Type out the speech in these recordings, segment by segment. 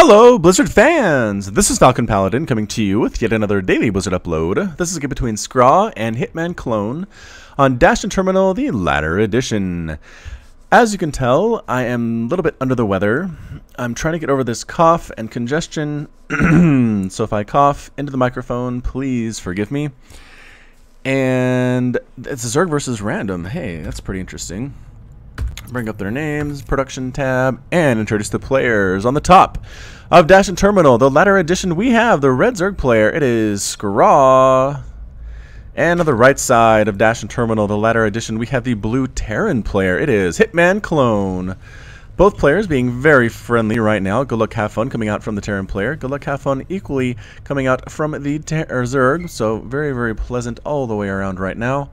Hello, Blizzard fans! This is FalconPaladin coming to you with yet another daily Blizzard upload. This is a game between scraw and HITMANclone on Dash and Terminal, the latter edition. As you can tell, I am a little bit under the weather. I'm trying to get over this cough and congestion, so if I cough into the microphone, please forgive me. And it's Zerg versus random. Hey, that's pretty interesting. Bring up their names, production tab, and introduce the players. On the top of Dash and Terminal, the latter edition, we have the red Zerg player. It is scraw. And on the right side of Dash and Terminal, the latter edition, we have the blue Terran player. It is HITMANclone. Both players being very friendly right now. Good luck, have fun coming out from the Terran player. Good luck, have fun equally coming out from the Zerg. So very, very pleasant all the way around right now.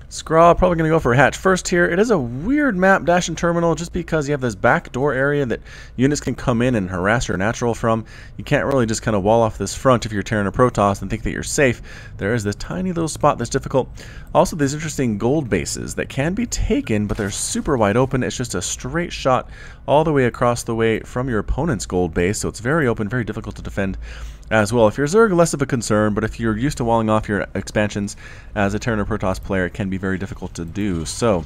Scraw probably going to go for a hatch first here. It is a weird map, Dash and Terminal, just because you have this back door area that units can come in and harass your natural from. You can't really just kind of wall off this front if you're Terran or Protoss and think that you're safe. There is this tiny little spot that's difficult. Also, these interesting gold bases that can be taken, but they're super wide open. It's just a straight shot all the way across the way from your opponent's gold base, so it's very open, very difficult to defend as well. If you're Zerg, less of a concern, but if you're used to walling off your expansions as a Terran or Protoss player, it can be very difficult to do. So,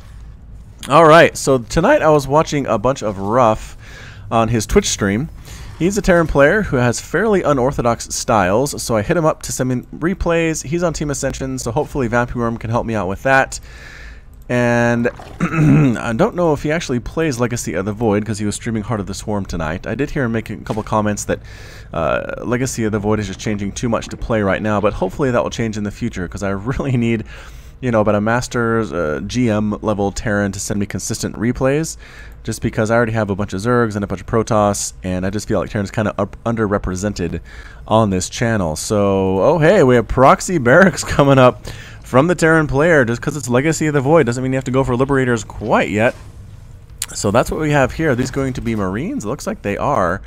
alright, so tonight I was watching a bunch of Ruff on his Twitch stream. He's a Terran player who has fairly unorthodox styles, so I hit him up to send me replays. He's on Team Ascension, so hopefully Vampirworm can help me out with that. And I don't know if he actually plays Legacy of the Void because he was streaming Heart of the Swarm tonight. I did hear him make a couple comments that Legacy of the Void is just changing too much to play right now, but hopefully that will change in the future because I really need, you know, about a Master's GM level Terran to send me consistent replays, just because I already have a bunch of Zergs and a bunch of Protoss, and I just feel like Terran's kind of underrepresented on this channel. So, oh hey, we have Proxy Barracks coming up from the Terran player. Just because it's Legacy of the Void doesn't mean you have to go for Liberators quite yet. So that's what we have here. Are these going to be Marines? It looks like they are.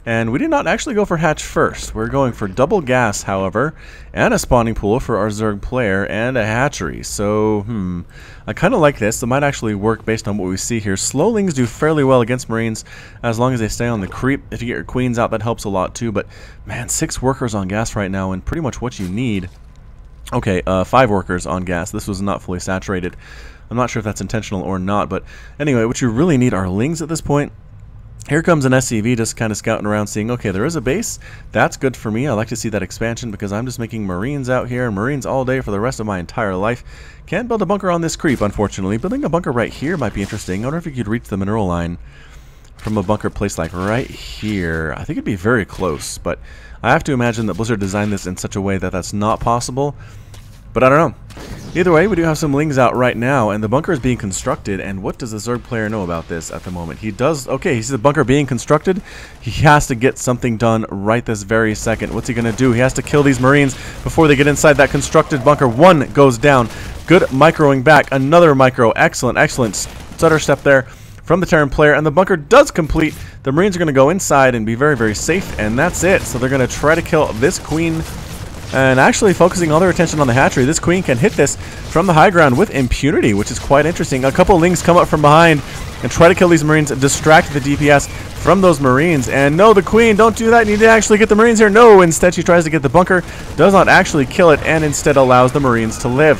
And we did not actually go for hatch first. We're going for double gas, however, and a spawning pool for our Zerg player, and a hatchery. So, I kind of like this. It might actually work based on what we see here. Slowlings do fairly well against Marines as long as they stay on the creep. If you get your queens out, that helps a lot too. But, man, 6 workers on gas right now, and pretty much what you need. Okay, 5 workers on gas. This was not fully saturated. I'm not sure if that's intentional or not, but anyway, what you really need are lings at this point. Here comes an SCV just kind of scouting around, seeing, okay, there is a base. That's good for me. I like to see that expansion because I'm just making Marines out here, and Marines all day for the rest of my entire life. Can't build a bunker on this creep, unfortunately. Building a bunker right here might be interesting. I wonder if you could reach the mineral line from a bunker place like right here. I think it'd be very close, but I have to imagine that Blizzard designed this in such a way that that's not possible. But I don't know. Either way, we do have some lings out right now, and the bunker is being constructed. And what does the Zerg player know about this at the moment? He does, okay, he sees the bunker being constructed. He has to get something done right this very second. What's he going to do? He has to kill these Marines before they get inside that constructed bunker. One goes down. Good microing back. Another micro. Excellent, excellent stutter step there from the Terran player, and the bunker does complete. The Marines are going to go inside and be very, very safe, and that's it. So they're going to try to kill this queen, and actually focusing all their attention on the hatchery. This queen can hit this from the high ground with impunity, which is quite interesting. A couple lings come up from behind and try to kill these Marines, distract the DPS from those Marines. And no, the queen, don't do that. You need to actually get the Marines here. No, instead she tries to get the bunker, does not actually kill it, and instead allows the Marines to live.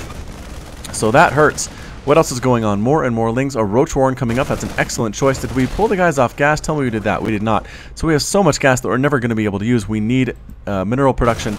So that hurts. What else is going on? More and more lings. A Roach Warren coming up. That's an excellent choice. Did we pull the guys off gas? Tell me we did that. We did not. So we have so much gas that we're never going to be able to use. We need mineral production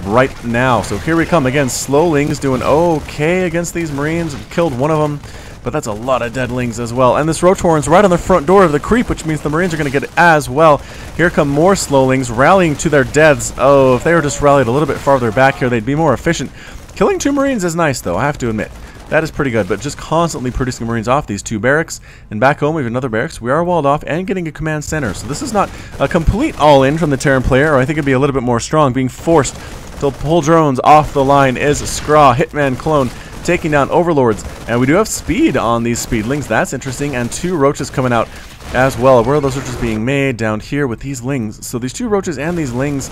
right now. So here we come again. Slowlings doing okay against these Marines. We've killed one of them, but that's a lot of deadlings as well. And this Roach Warren's right on the front door of the creep, which means the Marines are going to get it as well. Here come more Slowlings rallying to their deaths. Oh, if they were just rallied a little bit farther back here, they'd be more efficient. Killing 2 Marines is nice, though, I have to admit. That is pretty good, but just constantly producing Marines off these 2 barracks. And back home, we have another barracks. We are walled off and getting a command center. So this is not a complete all-in from the Terran player, or I think it'd be a little bit more strong. Being forced to pull drones off the line is scraw. HITMANclone taking down overlords. And we do have speed on these speedlings. That's interesting. And 2 roaches coming out as well. Where are those roaches being made? Down here with these lings. So these 2 roaches and these lings,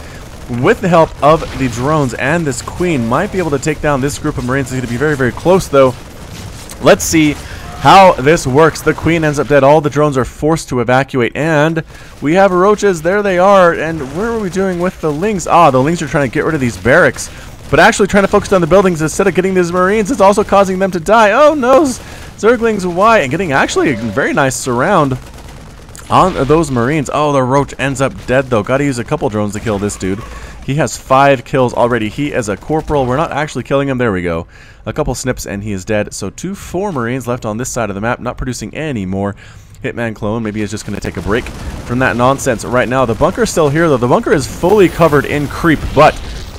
with the help of the drones and this queen, might be able to take down this group of Marines. It's going to be very, very close, though. Let's see how this works. The queen ends up dead. All the drones are forced to evacuate, and we have roaches. There they are. And where are we doing with the lings? Ah, the lings are trying to get rid of these barracks, but actually trying to focus on the buildings instead of getting these marines. It's also causing them to die. Oh no, Zerglings why? And getting actually a very nice surround on those marines. Oh, the roach ends up dead though. Gotta use a couple drones to kill this dude. He has 5 kills already. He is a corporal. We're not actually killing him. There we go. A couple snips and he is dead. So 4 marines left on this side of the map, not producing any more. HITMAnclone maybe is just going to take a break from that nonsense right now. The bunker is still here though. The bunker is fully covered in creep, but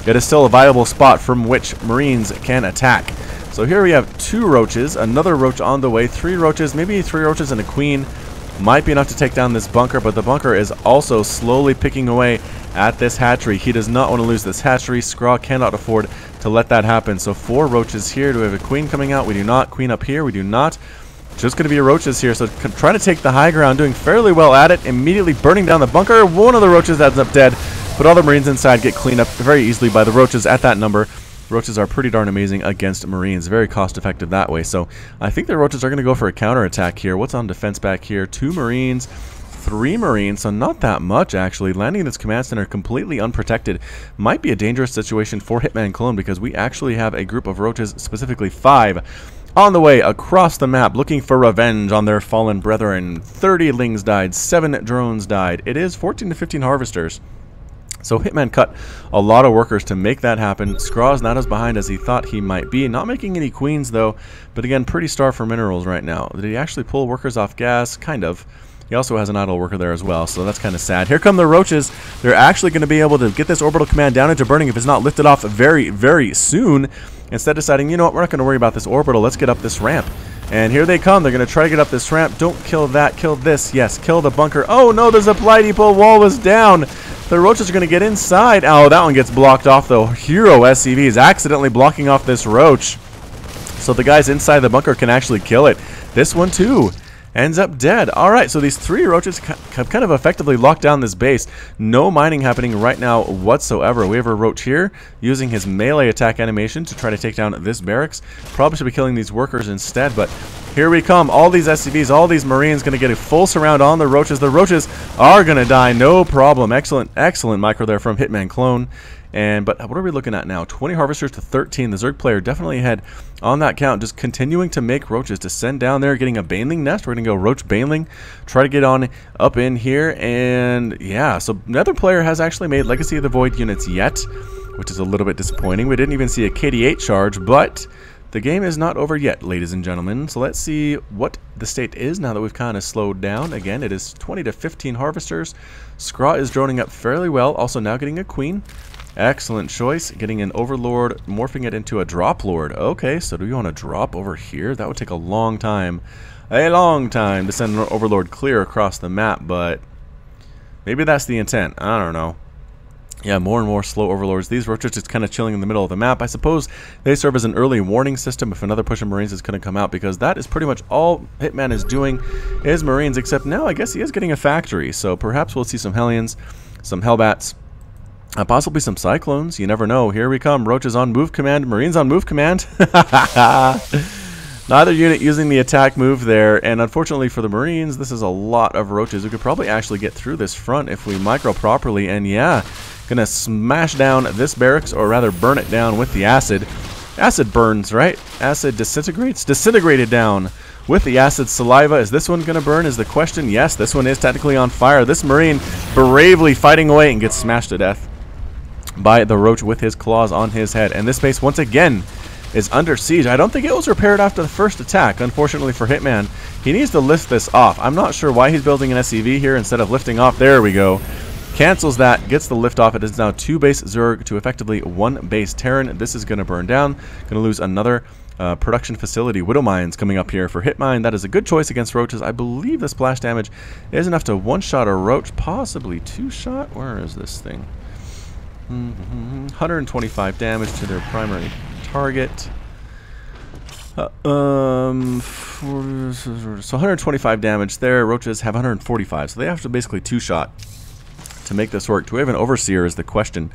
it is still a viable spot from which marines can attack. So here we have 2 roaches, another roach on the way, 3 roaches, maybe 3 roaches and a queen. Might be enough to take down this bunker, but the bunker is also slowly picking away at this hatchery. He does not want to lose this hatchery. Scraw cannot afford to let that happen. So 4 roaches here. Do we have a queen coming out? We do not. Queen up here? We do not. Just going to be roaches here. So trying to take the high ground, doing fairly well at it. Immediately burning down the bunker. One of the roaches ends up dead, but all the marines inside get cleaned up very easily by the roaches at that number. Roaches are pretty darn amazing against marines. Very cost effective that way. So I think the roaches are going to go for a counter attack here. What's on defense back here? 2 marines, 3 marines, so not that much actually. Landing this command center completely unprotected might be a dangerous situation for HITMAnclone, because we actually have a group of roaches, specifically 5, on the way across the map looking for revenge on their fallen brethren. 30 lings died, 7 drones died. It is 14 to 15 harvesters. So Hitman cut a lot of workers to make that happen. Scraw is not as behind as he thought he might be. Not making any queens though, but again, pretty starved for minerals right now. Did he actually pull workers off gas? Kind of. He also has an idle worker there as well, so that's kind of sad. Here come the roaches. They're actually going to be able to get this orbital command down into burning if it's not lifted off very, very soon. Instead deciding, you know what, we're not going to worry about this orbital. Let's get up this ramp. And here they come. They're going to try to get up this ramp. Don't kill that. Kill this. Yes, kill the bunker. Oh no, the supply depot wall was down. The roaches are going to get inside. Oh, that one gets blocked off though. Hero SCV is accidentally blocking off this roach, so the guys inside the bunker can actually kill it. This one too ends up dead. Alright, so these 3 roaches have kind of effectively locked down this base. No mining happening right now whatsoever. We have a roach here using his melee attack animation to try to take down this barracks. Probably should be killing these workers instead, but here we come. All these SCVs, all these marines going to get a full surround on the roaches. The roaches are going to die, no problem. Excellent, excellent micro there from HITMAnclone. But what are we looking at now? 20 harvesters to 13. The Zerg player definitely ahead on that count. Just continuing to make roaches to send down there, getting a baneling nest. We're going to go roach baneling, try to get on up in here. And yeah, so another player has actually made Legacy of the Void units yet, which is a little bit disappointing. We didn't even see a KD8 charge, but the game is not over yet, ladies and gentlemen. So let's see what the state is now that we've kind of slowed down. Again, it is 20 to 15 harvesters. Scraw is droning up fairly well. Also now getting a queen. Excellent choice. Getting an overlord, morphing it into a drop lord. Okay, so do we want to drop over here? That would take a long time. A long time to send an overlord clear across the map, but maybe that's the intent. I don't know. Yeah, more and more slow overlords. These roaches just kind of chilling in the middle of the map. I suppose they serve as an early warning system if another push of marines is going to come out, because that is pretty much all Hitman is doing is marines, except now I guess he is getting a factory. So perhaps we'll see some Hellions, some Hellbats, possibly some Cyclones. You never know. Here we come. Roaches on move command, marines on move command. Neither unit using the attack move there, and unfortunately for the marines, this is a lot of roaches. We could probably actually get through this front if we micro properly, and yeah, gonna smash down this barracks, or rather burn it down with the acid. Acid burns, right? Acid disintegrates? Disintegrated down with the acid saliva. Is this one gonna burn is the question. Yes, this one is technically on fire. This marine bravely fighting away and gets smashed to death by the roach with his claws on his head. And this base once again is under siege. I don't think it was repaired after the first attack, unfortunately for Hitman. He needs to lift this off. I'm not sure why he's building an SCV here instead of lifting off. There we go. Cancels that, gets the lift off. It is now 2 base Zerg to effectively 1 base Terran. This is going to burn down. Going to lose another production facility. Widow Mines coming up here for Hitmine. That is a good choice against roaches. I believe the splash damage is enough to one-shot a roach, possibly 2-shot. Where is this thing? 125 damage to their primary target. So 125 damage there. Roaches have 145, so they have to basically 2-shot to make this work. Do we have an overseer is the question.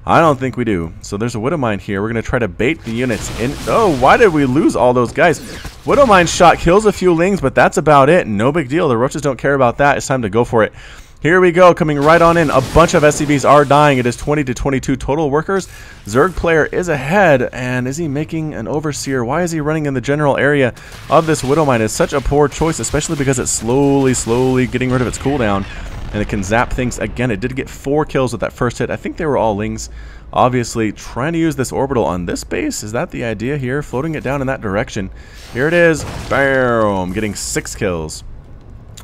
I don't think we do. So there's a Widowmine here. We're going to try to bait the units in. Oh, why did we lose all those guys? Widowmine shot kills a few lings, but that's about it. No big deal. The roaches don't care about that. It's time to go for it. Here we go, coming right on in. A bunch of SCVs are dying. It is 20 to 22 total workers. Zerg player is ahead, and is he making an Overseer? Why is he running in the general area of this Widowmine? It's such a poor choice, especially because it's slowly getting rid of its cooldown, and it can zap things again. It did get 4 kills with that first hit. I think they were all lings. Obviously, trying to use this orbital on this base. Is that the idea here? Floating it down in that direction. Here it is. Bam! Getting 6 kills.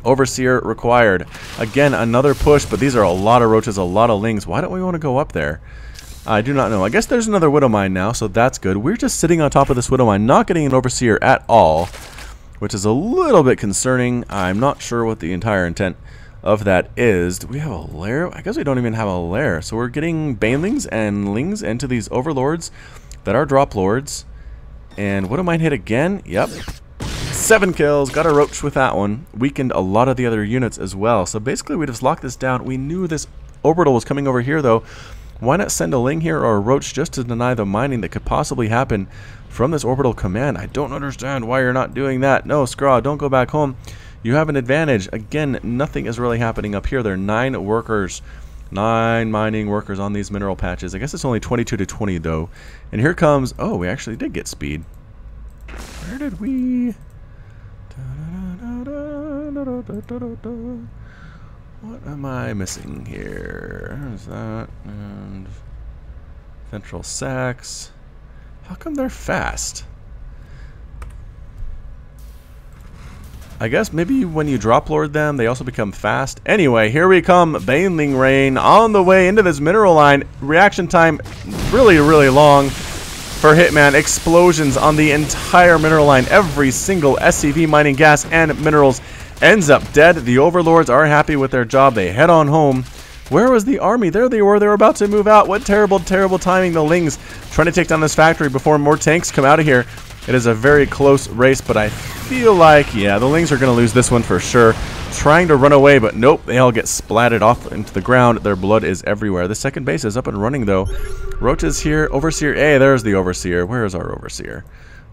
Overseer required. Again, another push, but these are a lot of roaches, a lot of lings. Why don't we want to go up there? I do not know. I guess there's another Widowmine now, so that's good. We're just sitting on top of this Widowmine, not getting an Overseer at all, which is a little bit concerning. I'm not sure what the entire intent of that is. Do we have a lair? I guess we don't even have a lair. So we're getting banelings and lings into these overlords that are drop lords. And Widowmine hit again. Yep. 7 kills, got a roach with that one. Weakened a lot of the other units as well. So basically we just locked this down. We knew this orbital was coming over here though. Why not send a ling here or a roach just to deny the mining that could possibly happen from this orbital command? I don't understand why you're not doing that. No, Scraw, don't go back home. You have an advantage. Again, nothing is really happening up here. There are 9 workers. 9 mining workers on these mineral patches. I guess it's only 22 to 20 though. And here comes, oh, we actually did get speed. Where did we... What am I missing here? There's that, and central sacks. How come they're fast? I guess maybe when you drop lord them, they also become fast. Anyway, here we come. Baneling Rain on the way into this mineral line. Reaction time really long for Hitman. Explosions on the entire mineral line. Every single SCV mining gas and minerals ends up dead. The overlords are happy with their job. They head on home. Where was the army? There they were. They were about to move out. What terrible timing. The lings trying to take down this factory before more tanks come out of here. It is a very close race, but I feel like, yeah, the lings are going to lose this one for sure. Trying to run away, but nope. They all get splatted off into the ground. Their blood is everywhere. The second base is up and running, though. Roaches here. Overseer. Hey, there's the Overseer. Where is our Overseer?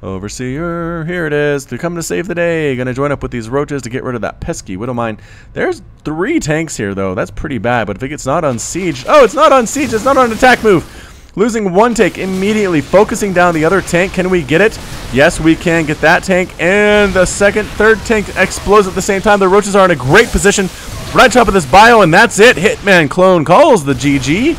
Overseer. Here it is. They're coming to save the day. Going to join up with these roaches to get rid of that pesky Widowmine. There's 3 tanks here, though. That's pretty bad, but if it gets not on siege... Oh, it's not on siege. It's not on attack move. Losing 1 tank immediately, focusing down the other tank. Can we get it? Yes, we can get that tank. And the third tank explodes at the same time. The roaches are in a great position right on top of this bio, and that's it. HITMANclone calls the GG.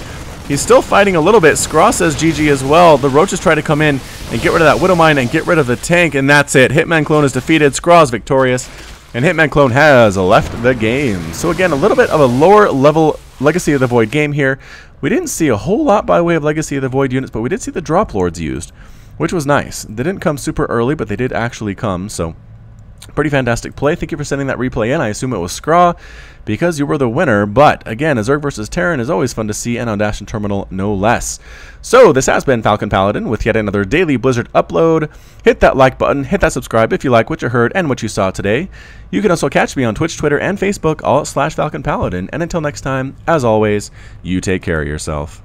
He's still fighting a little bit. Scraw says GG as well. The roaches try to come in and get rid of that Widowmine and get rid of the tank, and that's it. HITMANclone is defeated. Scraw is victorious, and HITMANclone has left the game. So again, a little bit of a lower level Legacy of the Void game here. We didn't see a whole lot by way of Legacy of the Void units, but we did see the drop lords used, which was nice. They didn't come super early, but they did actually come, so pretty fantastic play. Thank you for sending that replay in. I assume it was Scraw because you were the winner, but again, a Zerg versus Terran is always fun to see, and on Dash and Terminal no less. So this has been FalconPaladin with yet another daily Blizzard upload. Hit that like button, hit that subscribe if you like what you heard and what you saw today. You can also catch me on Twitch, Twitter, and Facebook, all /FalconPaladin. And until next time, as always, you take care of yourself.